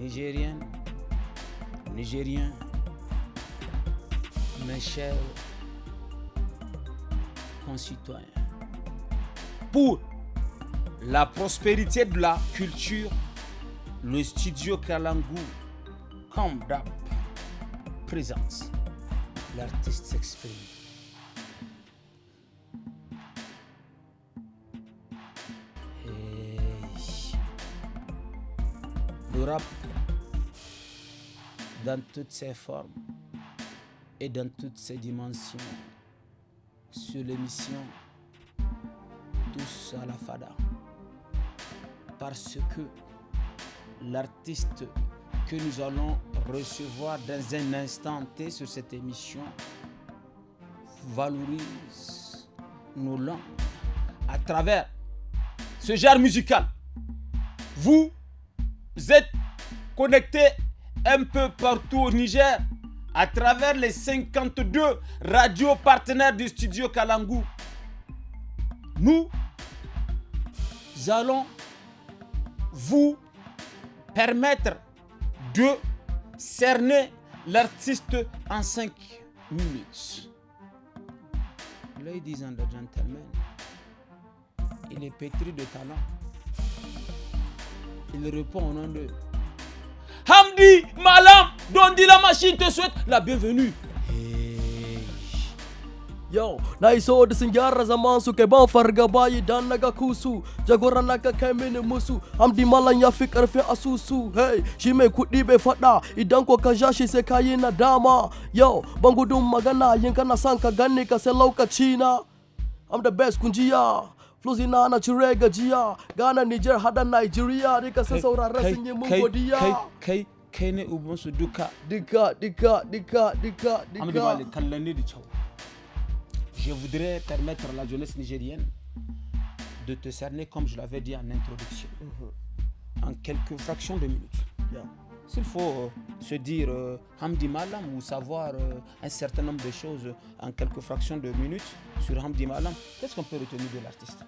Nigériennes, Nigériens, mes chers concitoyens, pour la prospérité de la culture, le studio Kalangu, comme d'hab, présente l'artiste s'exprime. Le rap, dans toutes ses formes et dans toutes ses dimensions, sur l'émission Tous à la Fada. Parce que l'artiste que nous allons recevoir dans un instant T sur cette émission valorise nos langues à travers ce genre musical. Vous êtes connectés un peu partout au Niger à travers les 52 radios partenaires du studio Kalangu. Nous allons vous permettre de cerner l'artiste en 5 minutes. Ladies and gentlemen, il est pétri de talent. Il répond au nom de Hamdi Malam, Dondi la machine te souhaite la bienvenue. Yo, na iso da sun gyara zaman su kai ban fargaba idan naga kusu jagoran naga kai mini musu Hamdi Malam ya fi karfin asusu hey shi mai kuɗi bai faɗa idan ko ka ja shi sai ka yi nadama yo ban gudun magana yin kana son ka gani ka sai lokaci na I'm the best kunjiya Flozina na cire gajiya Ghana Niger hada Nigeria rika sai saurara sun yi mun godiya kai ne uban su duka dika Hamdi Malam kallon ne da kyau. Je voudrais permettre à la jeunesse nigérienne de te cerner comme je l'avais dit en introduction, en quelques fractions de minutes. Yeah. S'il faut se dire Hamdi Malam ou savoir un certain nombre de choses en quelques fractions de minutes sur Hamdi Malam, qu'est-ce qu'on peut retenir de l'artiste?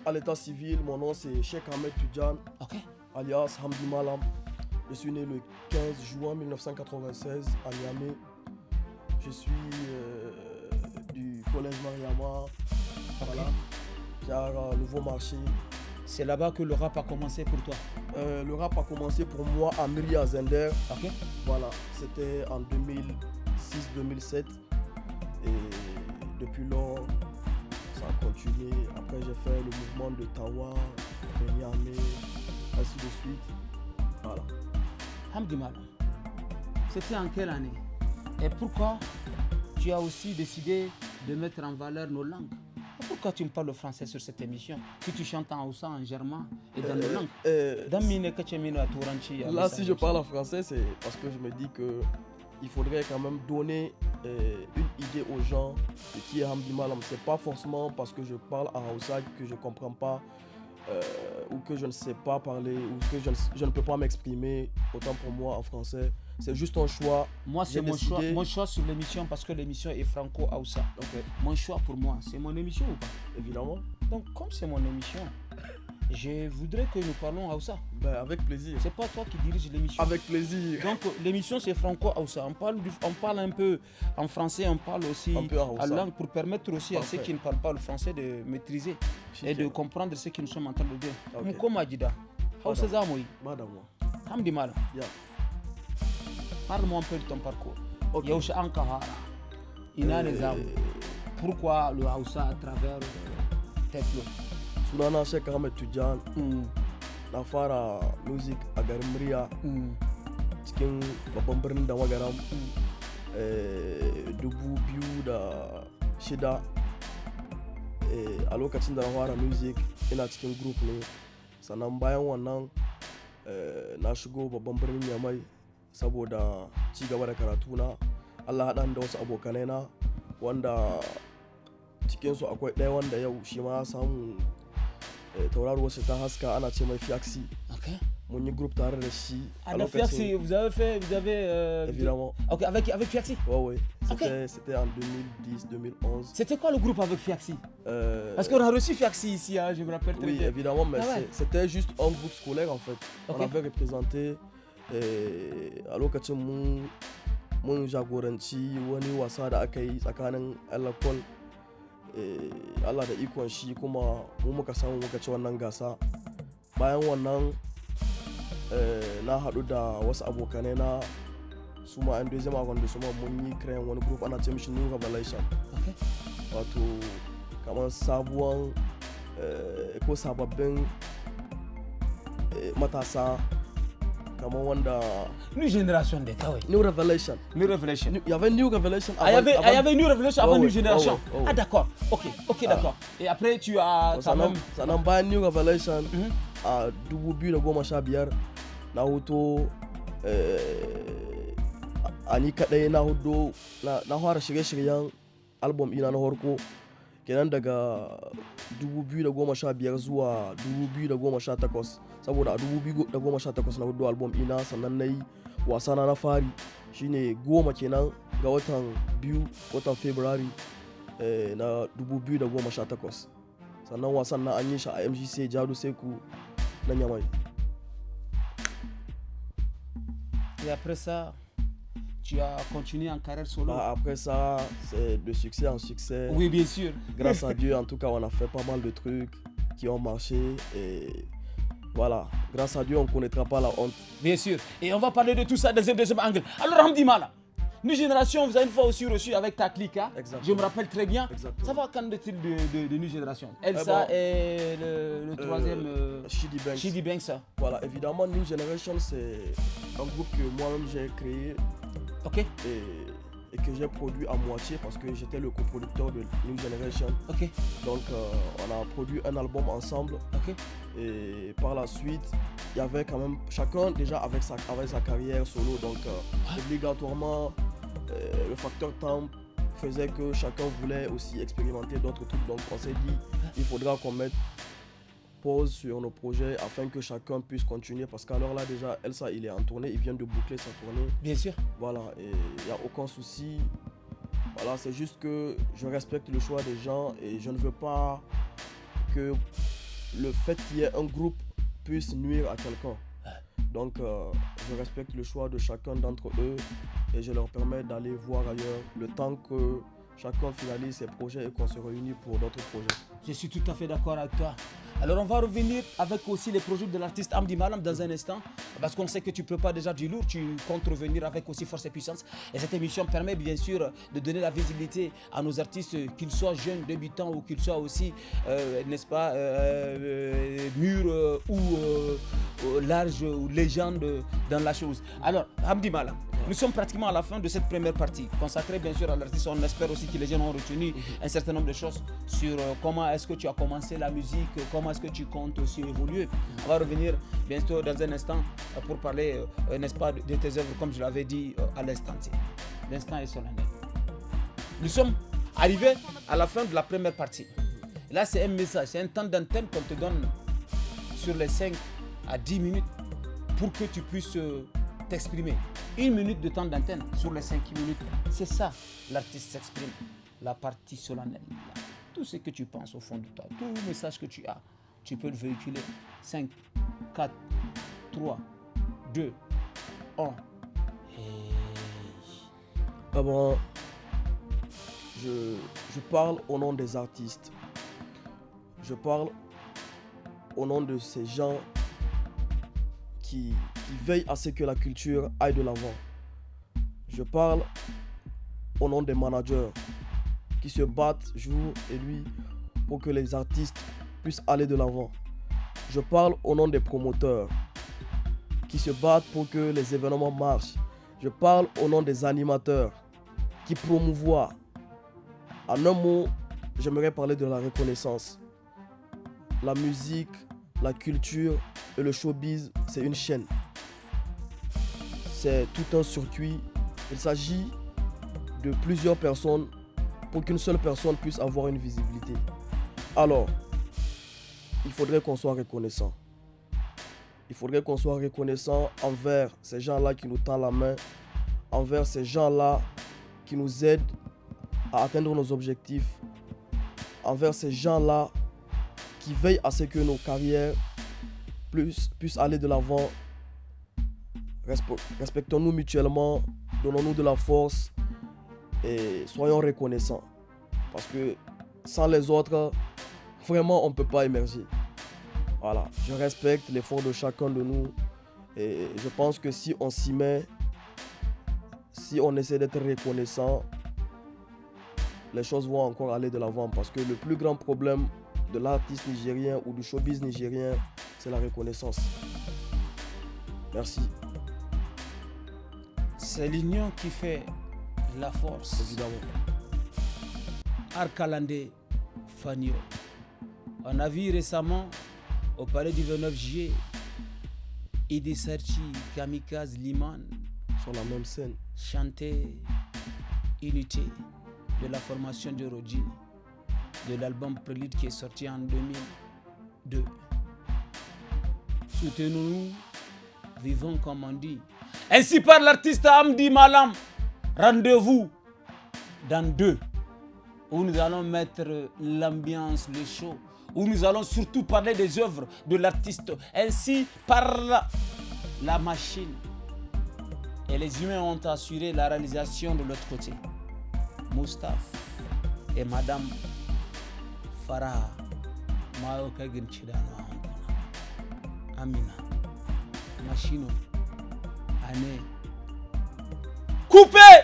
À l'état civil, mon nom c'est Cheikh Ahmed Tidjane, alias Hamdi Malam. Je suis né le 15 juin 1996 à Niamey. Je suis du collège Mariama, voilà, genre Nouveau Marché. C'est là-bas que le rap a commencé pour toi? Le rap a commencé pour moi à Myria Zender. Okay. Voilà, c'était en 2006-2007. Et depuis lors, ça a continué. Après, j'ai fait le mouvement de Tawa, de Niamey, ainsi de suite. Voilà. Hamdi Malam, c'était en quelle année? Et pourquoi tu as aussi décidé de mettre en valeur nos langues? Pourquoi tu me parles français sur cette émission? Si tu chantes en Hausa, en germain et dans nos langues. Là, si je parle en français, c'est parce que je me dis qu'il faudrait quand même donner une idée aux gens de qui est Hamdi Malam. C'est pas forcément parce que je parle en Hausa que je ne comprends pas ou que je ne sais pas parler ou que je ne peux pas m'exprimer autant pour moi en français. C'est juste un choix. Moi, c'est mon choix sur l'émission parce que l'émission est franco-Hausa. Okay. Mon choix pour moi, c'est mon émission ou pas? Évidemment. Donc, comme c'est mon émission, je voudrais que nous parlons Hausa. Ben, avec plaisir. C'est pas toi qui dirige l'émission. Avec plaisir. Donc, l'émission, c'est franco-Hausa. On parle un peu en français, on parle aussi en langue pour permettre aussi à ceux qui ne parlent pas le français de maîtriser et de comprendre ce que nous sommes en train de dire. Mukoma Jida, Hausa Zamoui, Hamdi Malam. Parle-moi un peu de ton parcours. Yaushe an ka fara. Ina ne zamu. Pourquoi le Hausa à travers tes flots? Sunana Cheikh Ahmed Tidjane. Na fara music a garin Murya. Cikin babban birnin da Magaram. 2006. A lokacin da na fara music ina cikin group ne. Sannan bayan wannan na shigo babban birnin Yamai. Saboda ci gaba da karatuna Allah haɗa da wasu abokanai na wanda cikinsu akwai ɗaya wanda yau shi ma ya samu tauraruwar shi ta haska ana ce mai Fiaxi. Mon groupe tare da shi. Ah, Fiaxi, vous avez évidemment. Ok, avec Fiaxi? Ouais. C'était en 2010-2011. C'était quoi le groupe avec Fiaxi? Parce qu'on a reçu Fiaxi ici, hein, je me rappelle très bien. Oui, évidemment, mais c'était juste un groupe scolaire en fait. On avait représenté a lokacin mun jagoranci wani wasa da aka yi tsakanin Alakol, Allah da ikon shi kuma mu muka samu muka ci wannan gasa. Bayan wannan na haɗu da wasu abokanai na su ma yan deuxième arrondissement mun yi kiran wani group ana ce mishi New Revelation. Wato kamar sabuwan ko sababbin matasa kamar wanda New Generation de kawai. New Revelation. New Revelation. Il y avait New Revelation avant. Il y avait New Revelation avant New Generation. Ah d'accord. Ok d'accord. Et après tu as sannan bayan New Revelation a 2015 na hoto a ni kadai na hudu na fara shirye-shiryen album ina na farko kenan daga 2015 zuwa 2018 saboda a 2018 na hudu album ina sannan na yi wasana na fari shine 10 kenan ga watan 2 watan February na 2018 sannan wasan na an yi shi a MJC Jadu Seku na Nyamai. Et après ça, tu as continué en carrière solo? Après ça, c'est de succès en succès. Oui, bien sûr. Grâce à Dieu, en tout cas, on a fait pas mal de trucs qui ont marché. Et voilà, grâce à Dieu, on ne connaîtra pas la honte. Bien sûr. Et on va parler de tout ça dans un deuxième angle. Alors, Hamdi Mala, New Génération, vous avez une fois aussi reçu avec ta clique. Hein? Je me rappelle très bien. Exactement. Ça va, qu'en est-il de New Génération? Elsa et le troisième... Shidi Banks. Voilà, évidemment, New Generation, c'est un groupe que moi-même j'ai créé. Ok. Et que j'ai produit à moitié parce que j'étais le coproducteur de New Generation. Ok. Donc on a produit un album ensemble. Ok. Et par la suite, il y avait quand même chacun déjà avec sa carrière solo. Donc obligatoirement, le facteur temps faisait que chacun voulait aussi expérimenter d'autres trucs. Donc on s'est dit, il faudra qu'on mette pause sur nos projets afin que chacun puisse continuer parce qu'alors là déjà Elsa il est en tournée, il vient de boucler sa tournée. Bien sûr. Voilà, et il n'y a aucun souci. Voilà, c'est juste que je respecte le choix des gens et je ne veux pas que le fait qu'il y ait un groupe puisse nuire à quelqu'un. Donc je respecte le choix de chacun d'entre eux et je leur permets d'aller voir ailleurs le temps que chacun finalise ses projets et qu'on se réunit pour d'autres projets. Je suis tout à fait d'accord avec toi. Alors on va revenir avec aussi les projets de l'artiste Hamdi Malam dans un instant parce qu'on sait que tu prépares déjà du lourd, tu comptes revenir avec aussi force et puissance et cette émission permet bien sûr de donner la visibilité à nos artistes qu'ils soient jeunes, débutants ou qu'ils soient aussi, n'est-ce pas, mûrs ou larges ou légendes dans la chose. Alors Hamdi Malam, nous sommes pratiquement à la fin de cette première partie consacrée bien sûr à l'artiste. On espère aussi que les jeunes ont retenu un certain nombre de choses sur comment est-ce que tu as commencé la musique, comment est-ce que tu comptes aussi évoluer. On va revenir bientôt dans un instant pour parler, n'est-ce pas, de tes œuvres comme je l'avais dit à l'instant. L'instant est solennel. Nous sommes arrivés à la fin de la première partie. Là c'est un message, c'est un temps d'antenne qu'on te donne sur les 5 à 10 minutes pour que tu puisses t'exprimer. 1 minute de temps d'antenne sur les 5 minutes. C'est ça, l'artiste s'exprime. La partie solennelle. Tout ce que tu penses au fond de toi, tout le message que tu as, tu peux le véhiculer. 5, 4, 3, 2, 1. Hey. Ah bon, je parle au nom des artistes. Je parle au nom de ces gens qui veillent à ce que la culture aille de l'avant. Je parle au nom des managers qui se battent jour et nuit pour que les artistes puissent aller de l'avant. Je parle au nom des promoteurs qui se battent pour que les événements marchent. Je parle au nom des animateurs qui promouvoient. En un mot, j'aimerais parler de la reconnaissance. La musique, la culture et le showbiz, c'est une chaîne. C'est tout un circuit. Il s'agit de plusieurs personnes pour qu'une seule personne puisse avoir une visibilité. Alors, il faudrait qu'on soit reconnaissant. Il faudrait qu'on soit reconnaissant envers ces gens-là qui nous tendent la main, envers ces gens-là qui nous aident à atteindre nos objectifs, envers ces gens-là qui veillent à ce que nos carrières puissent aller de l'avant. Respectons-nous mutuellement, donnons-nous de la force et soyons reconnaissants. Parce que sans les autres, vraiment, on ne peut pas émerger. Voilà, je respecte l'effort de chacun de nous et je pense que si on s'y met, si on essaie d'être reconnaissant, les choses vont encore aller de l'avant. Parce que le plus grand problème de l'artiste nigérien ou du showbiz nigérien, c'est la reconnaissance. Merci. C'est l'union qui fait la force. Évidemment. Arkalande Fanio. On a vu récemment au palais du 29 juillet Idi Serchi, Kamikaze Liman sur la même scène chanter Unité de la formation de Rodini, de l'album Prélude qui est sorti en 2002. Soutenons-nous, vivons comme on dit. Ainsi par l'artiste Amdi Malam. Rendez-vous dans 2 où nous allons mettre l'ambiance, le show, où nous allons surtout parler des œuvres de l'artiste. Ainsi par la machine. Et les humains ont assuré la réalisation de l'autre côté. Moustapha et Madame Farah Maoka Ginchidano Amina Machino Ané Coupé.